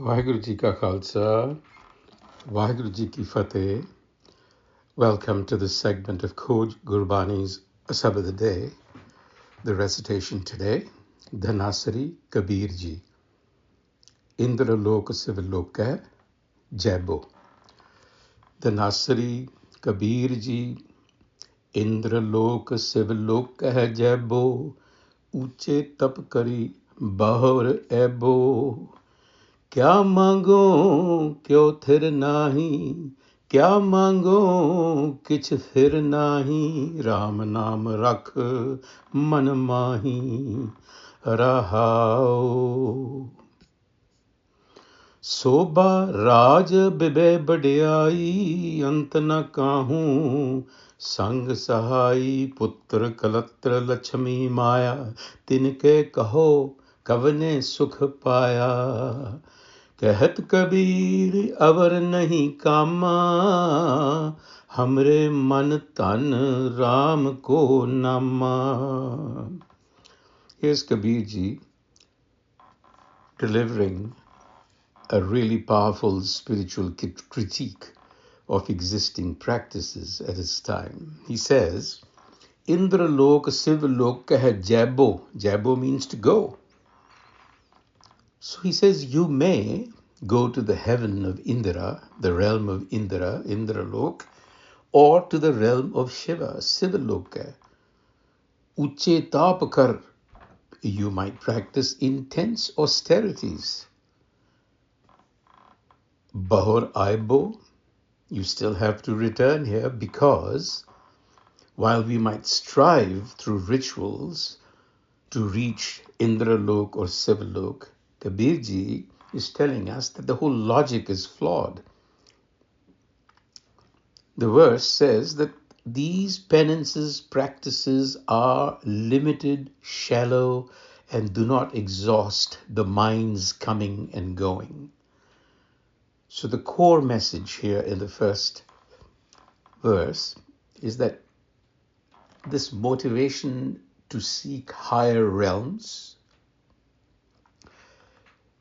Waheguru Ji Ka Khalsa, Waheguru Ji Ki Fateh. Welcome to this segment of Khoj Gurbani's a-sabad-a-day. The recitation today, Dhanasari Kabir Ji. Indr Lok Siv Lokah Jaibo. Dhanasari Kabir Ji. Indr Lok Siv Lokah Jaibo. Uche tap kari bahor ebo. क्या मांगो क्यों थिर नाही क्या मांगो किछ फिर नाही राम नाम रख मन माही रहाओ शोभा राज बिबे बड़ियाई अंत न काहूं संग सहाई पुत्र कलत्र लक्ष्मी माया तिनके कहो कवने सुख पाया कहत कबीर अवर नहीं कामा हमरे मन तन राम को नामा. Here's Kabir Ji delivering a really powerful spiritual critique of existing practices at his time. He says, Indr Lok Siv Lokah Jaibo. Jaibo means to go. So he says, you may go to the heaven of Indra, the realm of Indra, Indra Lok, or to the realm of Shiva, Siv Lokah. Uche tapakar, you might practice intense austerities. Bahor aibo, you still have to return here because while we might strive through rituals to reach Indra Lok or Siva Lok, Kabir Ji is telling us that the whole logic is flawed. The verse says that these penances, practices are limited, shallow, and do not exhaust the mind's coming and going. So the core message here in the first verse is that this motivation to seek higher realms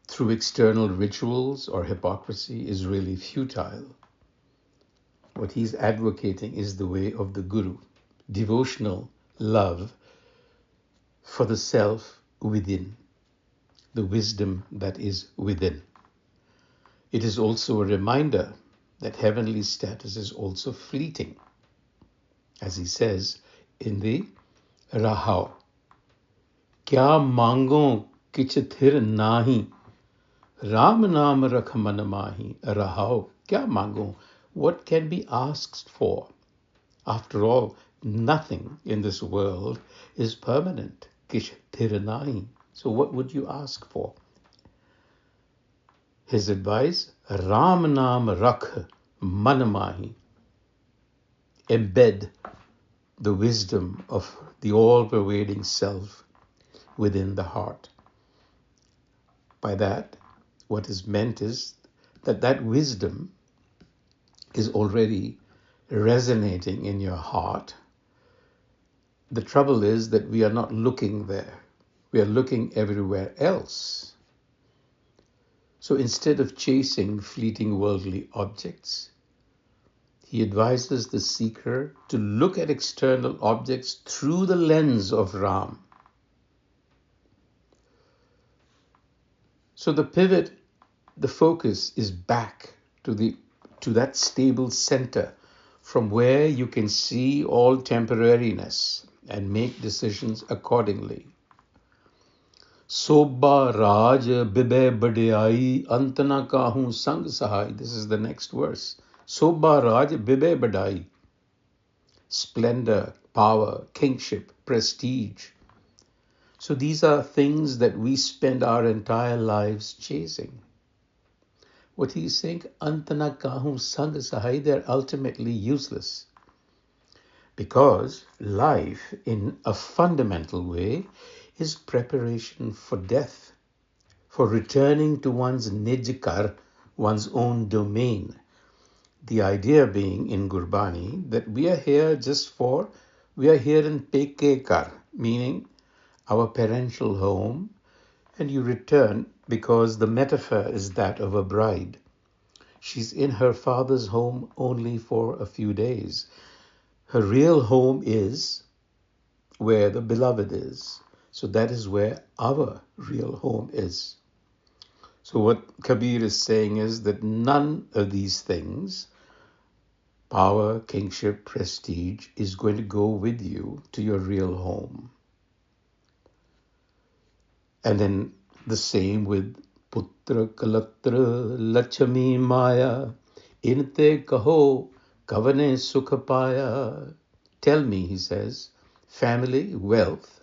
through external rituals or hypocrisy is really futile. What he's advocating is the way of the Guru, devotional love for the self within, the wisdom that is within. It is also a reminder that heavenly status is also fleeting, as he says in the Rahao. Kya mango kich thir nahi Ram naam rakh man mahi rahao kya mango. What can be asked for? After all, nothing in this world is permanent. Kish thir nahi. So what would you ask for? His advice, Ram naam rakh man mahi. Embed the wisdom of the all-pervading self within the heart. By that, what is meant is that wisdom is already resonating in your heart. The trouble is that we are not looking there. We are looking everywhere else. So instead of chasing fleeting worldly objects, he advises the seeker to look at external objects through the lens of Ram. So the pivot, the focus is back to that stable center from where you can see all temporariness and make decisions accordingly. Sobha Raj Bibe Badiyai Antana Kahun Sang Sahai. This is the next verse. Sobha Raj Bibe Badai. Splendor, power, kingship, prestige. So these are things that we spend our entire lives chasing. What he's saying, Antana Kahun Sang Sahai, they're ultimately useless. Because life, in a fundamental way, is preparation for death, for returning to one's nijkar, one's own domain. The idea being in Gurbani that we are here in Pekekar, meaning our parental home, and you return because the metaphor is that of a bride. She's in her father's home only for a few days. Her real home is where the beloved is. So that is where our real home is. So what Kabir is saying is that none of these things, power, kingship, prestige, is going to go with you to your real home. And then the same with Putra Kalatra Lachami Maya Inte Kaho Kavane Sukha Paya. Tell me, he says, family, wealth,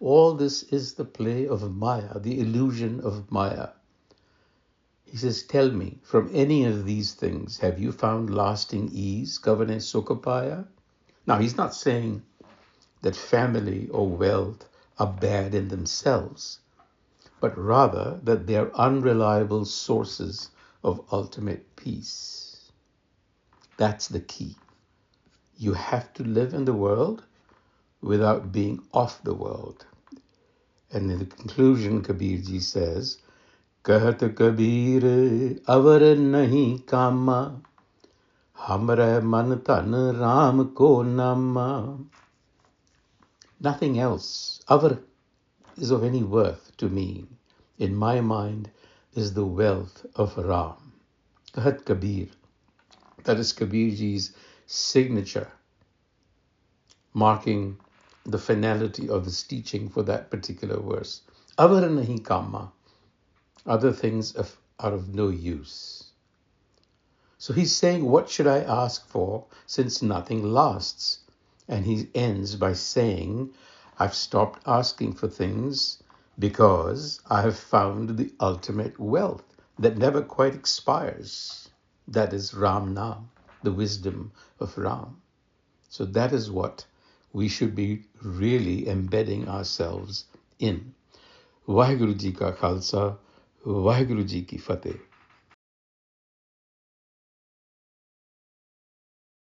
all this is the play of Maya, the illusion of Maya. He says, tell me, from any of these things, have you found lasting ease, Kavane Sukha Paya? Now, he's not saying that family or wealth are bad in themselves, but rather that they're unreliable sources of ultimate peace. That's the key. You have to live in the world without being off the world. And in the conclusion, Kabirji says, Kahat Kabir avar nahi kama, hamra man tan ram ko nama. Nothing else, avar, is of any worth to me. In my mind is the wealth of Ram. Kahat Kabir. That is Kabirji's signature, marking the finality of his teaching for that particular verse. Avar nahi kama. Other things are of no use. So he's saying, what should I ask for since nothing lasts? And he ends by saying, I've stopped asking for things because I have found the ultimate wealth that never quite expires. That is Ram Nam, the wisdom of Ram. So that is what we should be really embedding ourselves in. Vaheguru Ji Ka Khalsa, Vaheguru Ji Ki Fateh.